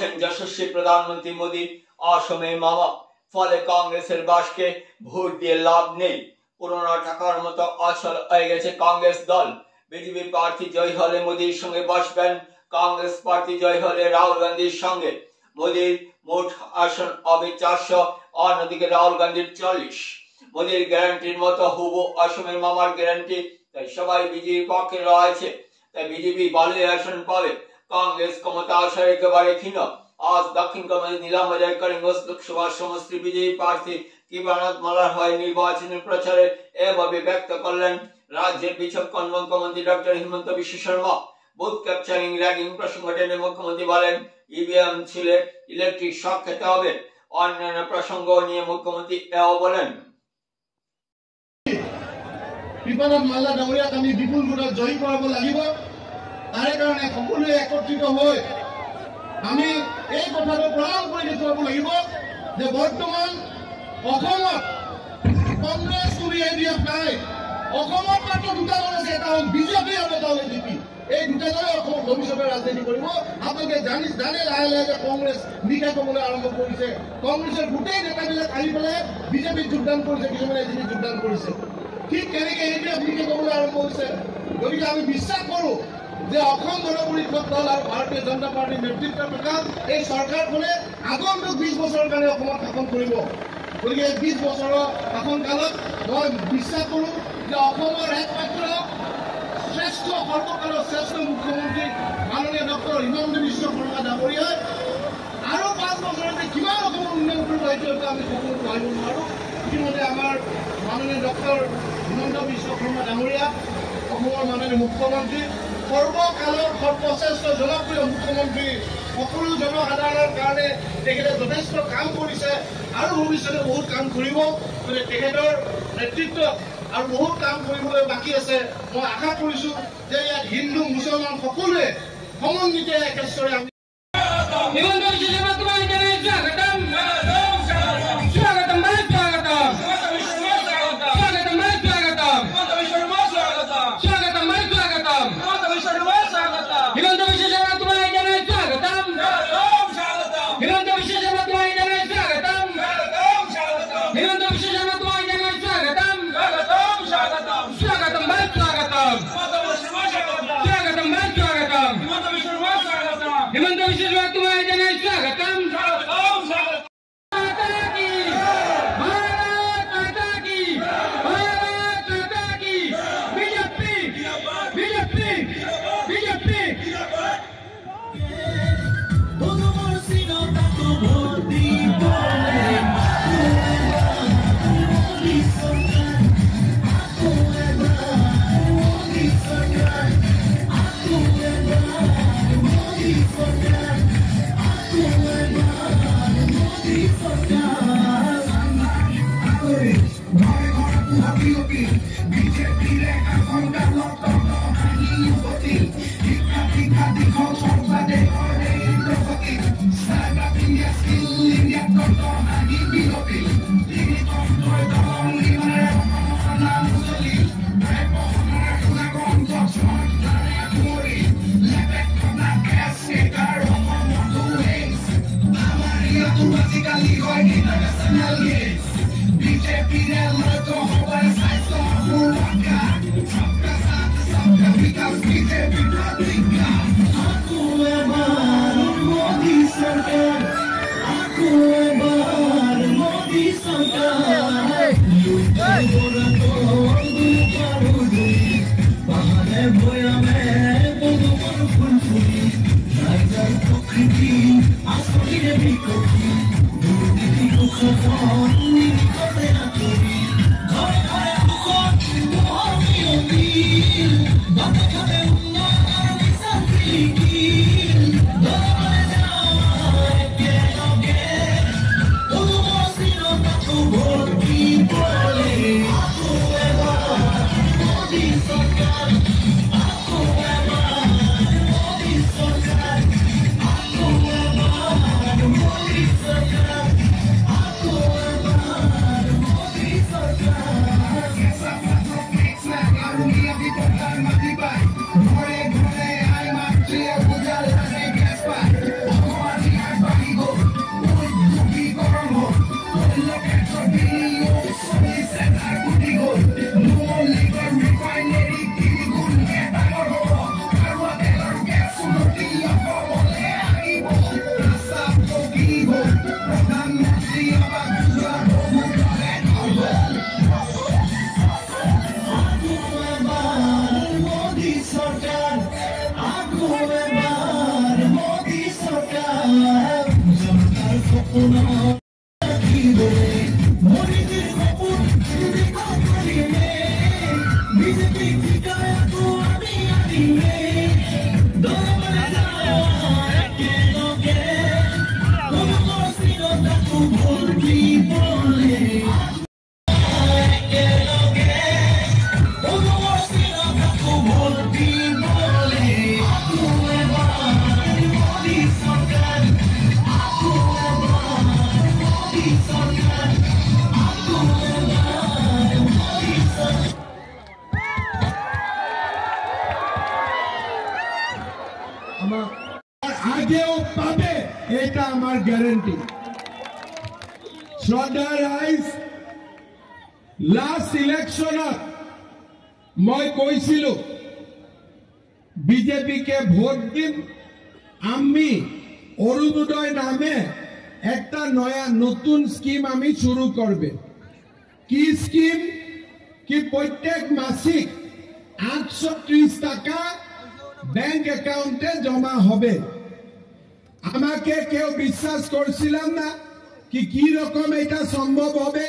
বলছেন যশস্বী প্রধানমন্ত্রী মোদী অসমে মামা। ফলে কংগ্রেসের বাসকে ভোট দিয়ে লাভ নেই। পুরোনো টাকার মতো অচল হয়ে গেছে কংগ্রেস দল। বিজেপি প্রার্থী জয় হলে মোদীর সঙ্গে বসবেন, কংগ্রেস প্রার্থী জয় হলে রাহুল গান্ধীর সঙ্গে। মোদীর মোট আসন হবে 400, অন্যদিকে রাহুল গান্ধীর 40। মোদীর গ্যারান্টির মতো হুবু অসমের মামার গ্যারান্টি, তাই সবাই বিজেপির পক্ষে রয়েছে। তাই বিজেপি ভালোই আসন পাবে। কংগ্রেস ক্ষমতা আসার একেবারে ক্ষীণ। আজ দক্ষিণ কংগ্রেস নীলামবাজার করিমগঞ্জ লোকসভা সমষ্টির বিজেপি প্রার্থী কৃপানাথ মালার হয়ে নির্বাচনী প্রচারে এভাবে ব্যক্ত করলেন রাজ্যের বিচক্ষণ মুখ্যমন্ত্রী doctor Himanta Biswa Sarma. Booth capturing ragging প্রসঙ্গ টেনে মুখ্যমন্ত্রী বলেন ইভিএম ছিলে ইলেকট্রিক শক খেতে হবে। অন্যান্য প্রসঙ্গ নিয়ে মুখ্যমন্ত্রী এও বলেন, কৃপানাথ মাল্লা ডাঙৰীয়াক আমি বিপুল ভোটত জয়ী কৰাব লাগিব। তাৰে কাৰণে সকলোৱে একত্ৰিত হৈ আমি এই কথাটো প্ৰমাণ কৰি দেখুৱাব লাগিব যে বৰ্তমান অসমত কংগ্ৰেছ কৰি এডিএফ নাই। অসমত মাত্ৰ দুটা দল আছে, এটা হ'ল বিজেপি আৰু এটা হ'ল এডিপি। এই দুটা দলে অসমৰ ভৱিষ্যতে ৰাজনীতি কৰিব। আপোনালোকে জানে লাহে লাহে যে কংগ্ৰেছ নিশা ক'বলৈ আৰম্ভ কৰিছে। কংগ্ৰেছৰ গোটেই নেতাবিলাক আহি পেলাই বিজেপিত যোগদান কৰিছে, কিছুমানে এডিপিত যোগদান কৰিছে। ঠিক তেনেকে এডিএফ নিশা ক'বলৈ আৰম্ভ কৰিছে। গতিকে আমি বিশ্বাস কৰোঁ যে অসম গণ পৰিষদ দল আৰু ভাৰতীয় জনতা পাৰ্টীৰ নেতৃত্বত থকা এই চৰকাৰখনে আগন্তুক 20 বছৰৰ কাৰণে অসমত শাসন কৰিব। গতিকে 20 বছৰৰ শাসনকালত মই বিশ্বাস কৰোঁ যে অসমৰ একমাত্ৰ শ্ৰেষ্ঠ সৰ্বকালৰ শ্ৰেষ্ঠ মুখ্যমন্ত্ৰী মাননীয় ডক্টৰ হিমন্ত বিশ্ব শৰ্মা ডাঙৰীয়াই আৰু 5 বছৰতে কিমান অসমৰ উন্নয়ন কৰিব সেইটো আমি সকলো ভাবিব নোৱাৰোঁ। ইতিমধ্যে আমাৰ মাননীয় ডক্টৰ হিমন্ত বিশ্ব শৰ্মা ডাঙৰীয়া অসমৰ মাননীয় মুখ্যমন্ত্ৰী, সৰ্বকালৰ সৰ্বশ্ৰেষ্ঠ জনপ্ৰিয় মুখ্যমন্ত্ৰী। সকলো জনসাধাৰণৰ কাৰণে তেখেতে যথেষ্ট কাম কৰিছে আৰু ভৱিষ্যতে বহুত কাম কৰিব। গতিকে তেখেতৰ নেতৃত্বত আৰু বহুত কাম কৰিবলৈ বাকী আছে। মই আশা কৰিছোঁ যে ইয়াত হিন্দু মুছলমান সকলোৱে সমন্বিতে একেশ্বৰে আমি আগেও পাবে, এটা আমার গ্যারান্টি। শ্রদ্ধা রাইজ, লাস্ট ইলেকশনত মই কৈছিলো বিজেপিকে ভোট দিম, আমি অরুণোদয় নামে একটা নয়া নতুন স্কিম আমি শুরু করবে। কি স্কিম? কি প্রত্যেক মাসিক 830 টাকা ব্যাংক অ্যাকাউন্টে জমা হবে। আমাকে কেউ বিশ্বাস করছিলাম না কি রকম এটা সম্ভব হবে,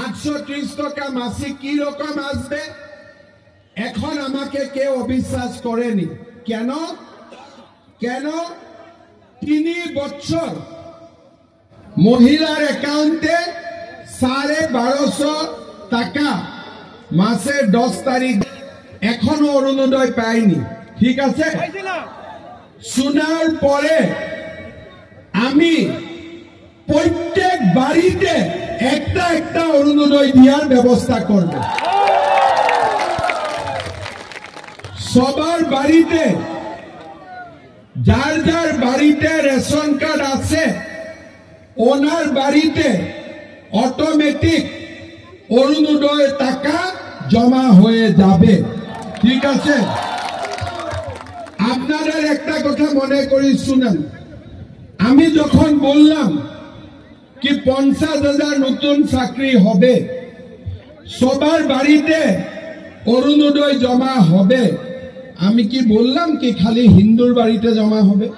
830 টাকা মাসিক কি রকম আসবে। এখন আমাকে কেউ অবিশ্বাস করেনি। কেন? 3 বছর মহিলার অ্যাকাউন্টে 1250 টাকা মাসের 10 তারিখ এখনো অরুণোদয় পায়নি। ঠিক আছে, শোনার পরে আমি প্রত্যেক বাড়িতে একটা অরুণোদয় দেওয়ার ব্যবস্থা করব। সবার বাড়িতে, যার যার বাড়িতে রেশন কার্ড আছে ওনার বাড়িতে অটোমেটিক অরুণোদয় টাকা জমা হয়ে যাবে। ঠিক আছে, আপনাদের একটা কথা মনে করি শুনেন। আমি যখন বললাম কি 50,000 নতুন চাকরি হবে, সবার বাড়িতে অরুণোদয় জমা হবে, আমি কি বললাম কি খালি হিন্দুর বাড়িতে জমা হবে?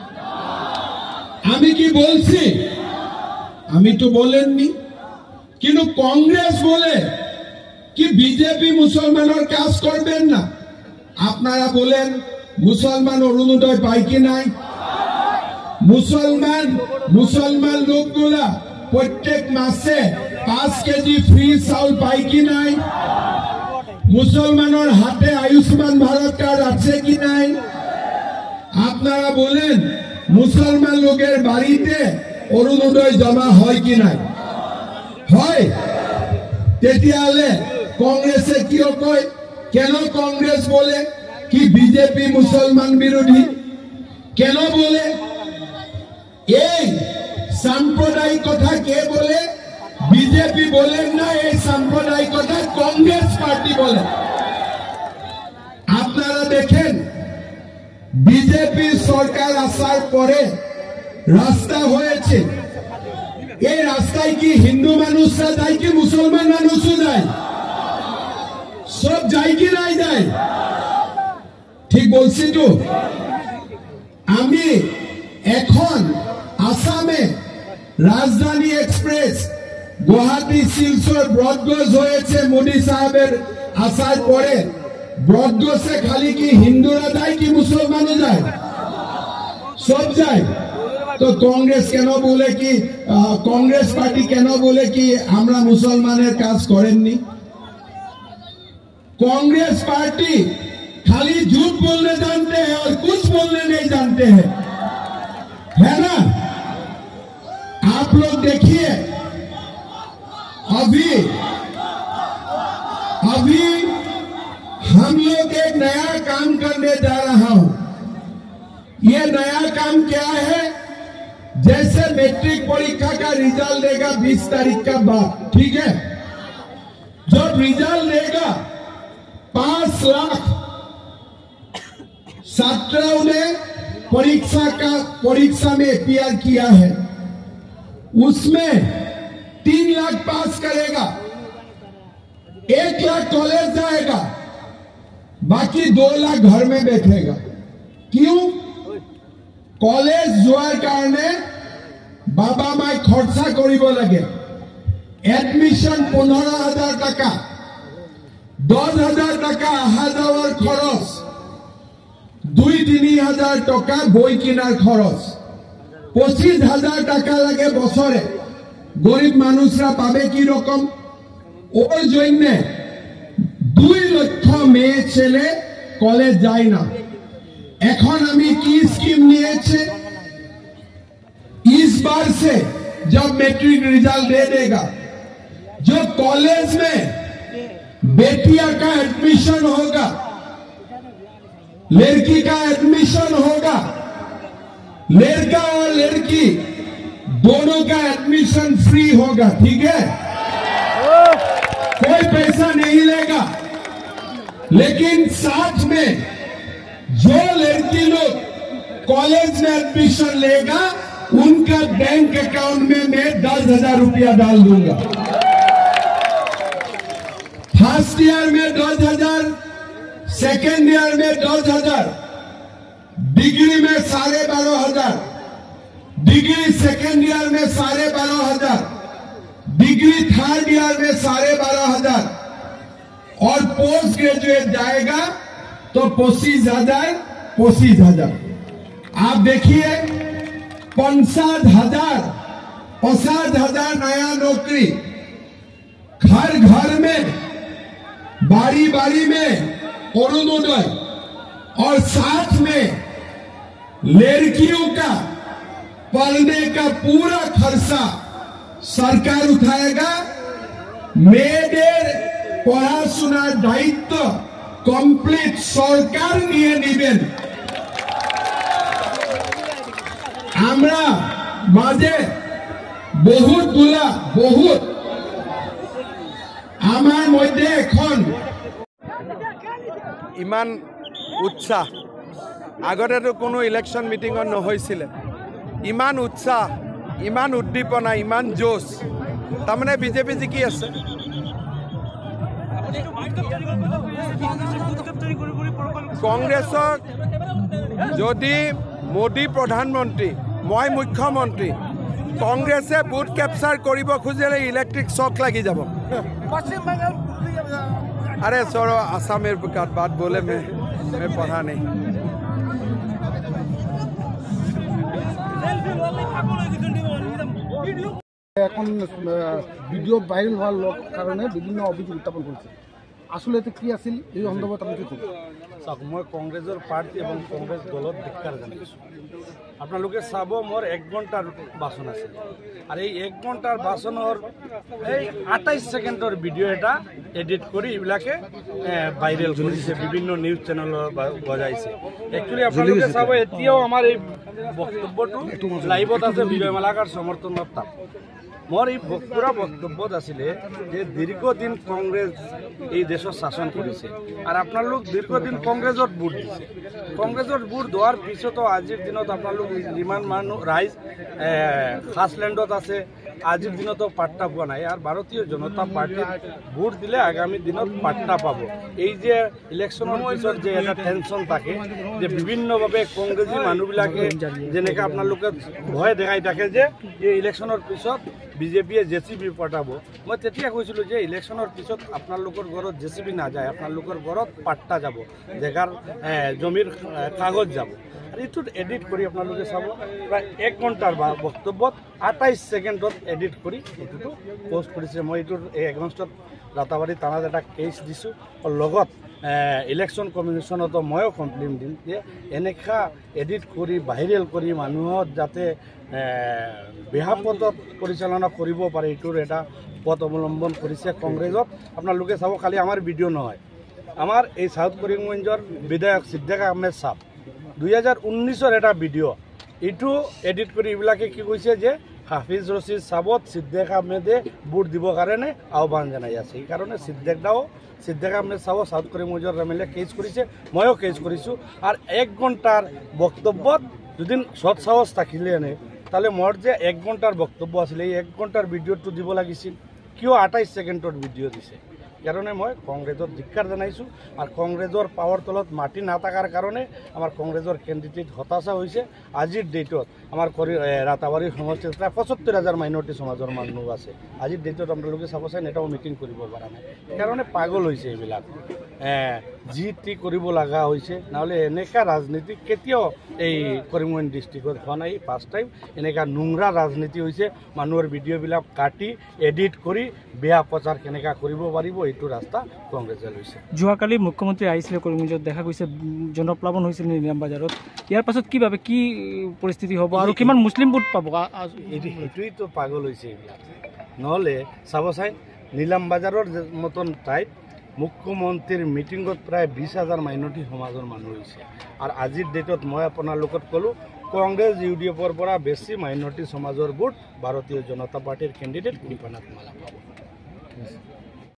আমি কি বলছি? আমি তো বলেননি। কিন্তু কংগ্রেস বলে কি বিজেপি মুসলমানের কাজ করবেন না। আপনারা বলেন মুসলমান অরুণোদয় পায় কি নাই? মুসলমান লোকগুলা প্রত্যেক মাসে 5 কেজি ফ্রি চাউল পায় কি নাই? মুসলমানের হাতে আয়ুষ্মান ভারত কার্ড আছে কি নাই? আপনারা বলেন মুসলমান লোকের বাড়িতে অরুণোদয় জমা হয় কি নাই? হয়। তেতিয়াহলে কংগ্রেসে কিয় কয়? কেন কংগ্রেস বলে কি বিজেপি মুসলমান বিরোধী? কেন বলে? এই সাম্প্রদায়িকতা কে বলে? বিজেপি বলেন না, এই সাম্প্রদায়িকতা কংগ্রেস পার্টি বলে। আপনারা দেখেন বিজেপি সরকার আসার পরে রাস্তা হয়েছে, এই রাস্তায় কি হিন্দু মানুষরা যায় কি মুসলমান মানুষও যায়? সব যায় কি নাই যায়? ঠিক বলছি তো? আমি এখন আসামে রাজধানী এক্সপ্রেস গুয়াহাটি শিলচর ব্রডগজ হয়েছে মোদী সাহেবের আসার পরে। ব্রডগজে খালি কি হিন্দুরা যায় কি মুসলমানও যায়? সব যায়। তো কংগ্রেস কেন বলে কি, কংগ্রেস পার্টি কেন বলে কি আমরা মুসলমানের কাজ করেননি? कांग्रेस पार्टी खाली झूठ बोलने जानते हैं और कुछ बोलने नहीं जानते हैं, है ना? आप लोग देखिए, अभी हम लोग एक नया काम करने जा रहा हूं। ये नया काम क्या है? जैसे मैट्रिक परीक्षा का रिजल्ट देगा 20 तारीख का बाद, ठीक है? जब रिजल्ट देगा 5 लाख छात्रों ने परीक्षा में अपियर किया है, उसमें 3 लाख पास करेगा, 1 लाख कॉलेज जाएगा, बाकी 2 लाख घर में बैठेगा। क्यों? कॉलेज जोर कारणे বাবা মাই খৰচা কৰিব লাগে এডমিশন 15,000 টাকা 10,000 টাকা অহা যাওয়ার খরচ 2-3 হাজার টাকা বই কিনার খরচ 25,000 টাকা লাগে বছরে গরিব মানুষরা পাবে কি রকম ওর জন্য 2 লক্ষ মেয়ে ছেলে কলেজ যায় না এখন আমি কি स्कीम নিয়েছে इस बार से जब मैट्रिक रिजल्ट दे देगा जो कॉलेज में बेटिया का एडमिशन होगा लड़की का एडमिशन होगा लड़का और लड़की दोनों का एडमिशन फ्री होगा ठीक है कोई पैसा नहीं लेगा लेकिन साथ में जो लड़की लोग कॉलेज में एडमिशन लेगा उनका बैंक अकाउंट में मैं 10,000 रुपया डाल दूंगा फर्स्ट ईयर में 10,000 सेकेंड ईयर में 10,000 डिग्री में 12,500 डिग्री सेकेंड ईयर में 12,500 डिग्री थर्ड ईयर में 12,500 और पोस्ट ग्रेजुएट जाएगा तो 25,000 आप देखिए 50,000 नया नौकरी घर घर में बारी बारी में अरुणोदय और साथ में लड़कियों का पढ़ने का पूरा खर्चा सरकार उठाएगा मेয়েদের পড়াশোনার দায়িত্ব কমপ্লিট সরকার নিয়ে নেবেন আমরা মাঝে বহুত আমার মধ্যে এখন ইমান উৎসাহ আগতেতো কোনো ইলেকশ্যন মিটিঙত নহৈছিলে ইমান উৎসাহ ইমান উদ্দীপনা ইমান জোশ তাৰমানে বিজেপি জিকি আছে কংগ্ৰেছক যদি মোদী প্ৰধানমন্ত্ৰী মই মুখ্যমন্ত্ৰী কংগ্ৰেছে বুথ কেপচাৰ কৰিব খুজিলে ইলেক্ট্ৰিক শ্বক লাগি যাব अरे छोड़ो आसामेर बात बोले मैं पढ़ा नहीं এখন ভিডিও ভাইরাল হওয়ার কারণে বিভিন্ন অভিযোগ উত্থাপন করেছে আসলে এতে কি আছিল এই সন্দর্ভত আপনি কি কব চাওক মই কংগ্ৰেছৰ পাৰ্টি এবং কংগ্ৰেছ দলত ধিক্কাৰ জানাইছোঁ আপোনালোকে চাব মোৰ 1 ঘণ্টাৰ ভাষণ আছে আৰু এই 1 ঘণ্টাৰ ভাষণৰ এই 28 ছেকেণ্ডৰ ভিডিঅ' এটা এডিট কৰি এইবিলাকে ভাইৰেল কৰিছে বিভিন্ন নিউজ চেনেলৰ বজাইছে একচুৱেলি আপোনালোকে চাব এতিয়াও আমাৰ এই বক্তব্যটো লাইভত আছে বিজয় মালাকাৰ সমৰ্থনত তাত मोर पूरा बक्तव्य आছিলে যে দীর্ঘদিন কংগ্রেস এই দেশত শাসন করেছে আর আপনার লোক দীর্ঘদিন কংগ্রেসত ভোট দিছে কংগ্রেসত ভোট দেওয়ার পিছতো আজির দিনত আপনার লোক যিমান মানুষ রাইজ খাসল্যান্ডত আছে আজির দিনতো পাট্টা পোৱা নাই আর ভারতীয় জনতা পার্টির ভোট দিলে আগামী দিনত পাট্টা পাব এই যে ইলেকশনের পিছত যে এটা টেনশন থাকে যে বিভিন্নভাবে কংগ্রেসী মানুহবিলাকে যেনেকে আপনার লোকে ভয় দেখাই থাকে যে ইলেকশনের পিছত বিজেপিয়ে জেসিবি পঠাব মই তেতিয়া কৈছিলো যে ইলেকশনের পিছত আপনার লোকের ঘরত জেসিবি না যায় আপনার লোকের ঘরত পাট্টা যাব জেগার জমির কাগজ যাব আর এইটোত এডিট করে আপনাদের চাব প্রায় 1 ঘণ্টার বক্তব্যত 28 সেকেন্ডত এডিট করে এইটো পোস্ট করেছে মই এইটোর এগেইনস্টত রাতাবাড়ি থানাত একটা কেস দিছো লগত ইলেকশন কমিশনতো ময়ো কমপ্লেইন দিম যে এনেকা এডিট কৰি ভাইৰেল কৰি মানুহত যাতে বেহা পথত পৰিচালনা কৰিব পাৰে এইটোৰ এটা পথ অৱলম্বন কৰিছে কংগ্ৰেছত আপোনালোকে চাব খালি আমাৰ ভিডিঅ' নহয় আমাৰ এই সাউথ কৰিমগঞ্জৰ বিধায়ক সিদ্দিক আহমেদ সাহেব 2019-ৰ এটা ভিডিঅ' এইটো এডিট কৰি এইবিলাকে কি কৈছে যে হাফিজ ৰছিদ সাহেবত সিদ্দিক আহমেদে ভোট দিবৰ কাৰণে আহ্বান জনাই আছে এই কাৰণে সিদ্দিক আহমেদ সাহেব সাউথ কৰিমগঞ্জৰ এমএলএ কেছ কৰিছে ময়ো কেছ কৰিছোঁ আৰু 1 ঘণ্টাৰ বক্তব্যত যদি সৎ সাহস থাকিলে নে তাহলে মোর যে 1 ঘণ্টার বক্তব্য আছিল এই 1 ঘণ্টার ভিডিওটো দিব লাগিছিল কিয় 28 সেকেন্ডৰ ভিডিও দিছে কাৰণে মই কংগ্ৰেসৰ ধিক্কাৰ জানাইছোঁ আৰু কংগ্ৰেছৰ পাৱাৰ তলত মাটি না থাকাৰ কাৰণে আমাৰ কংগ্ৰেছৰ কেণ্ডিডেট হতাশা হৈছে আজিৰ ডেটত আমাৰ ৰাতাবাৰী সমষ্টিত প্ৰায় ৭৫,000 মাইনৰিটি সমাজৰ মানুহ আছে। আজিৰ ডেটত আপোনালোকে চাব চাই এটাও মিটিং কৰিব পৰা নাই। সেইকাৰণে পাগল হৈছে এইবিলাক, যি টি কৰিব লগা হৈছে। নহ'লে এনেকুৱা ৰাজনীতি কেতিয়াও এই কৰিমগঞ্জ ডিষ্ট্ৰিক্টত হোৱা নাই। ফাৰ্ষ্ট টাইম এনেকুৱা নোংৰা ৰাজনীতি হৈছে। মানুহৰ ভিডিঅ'বিলাক কাটি এডিট কৰি বেয়া প্ৰচাৰ কেনেকৈ কৰিব পাৰিব এইটো ৰাস্তা কংগ্ৰেছে লৈছে। যোৱাকালি মুখ্যমন্ত্ৰী আহিছিলে কৰিমগঞ্জত, দেখা গৈছে জনপ্লাৱন হৈছিল নিলাম বজাৰত। ইয়াৰ পাছত কি ভাবে, কি পৰিস্থিতি হ'ব আৰু কিমান মুছলিম ভোট পাব? সেইটোৱেইতো পাগল হৈছে এইবিলাক। নহ'লে চাব চাই নিলাম বজাৰৰ মতন ঠাইত মুখ্যমন্ত্ৰীৰ মিটিঙত প্ৰায় 20,000 মাইনৰিটি সমাজৰ মানুহ হৈছে। আৰু আজিৰ ডেটত মই আপোনাৰ লগত ক'লোঁ, কংগ্ৰেছ UDFৰ পৰা বেছি মাইনৰিটি সমাজৰ ভোট ভাৰতীয় জনতা পাৰ্টিৰ কেণ্ডিডেট কৃপানাথ মালা পাব।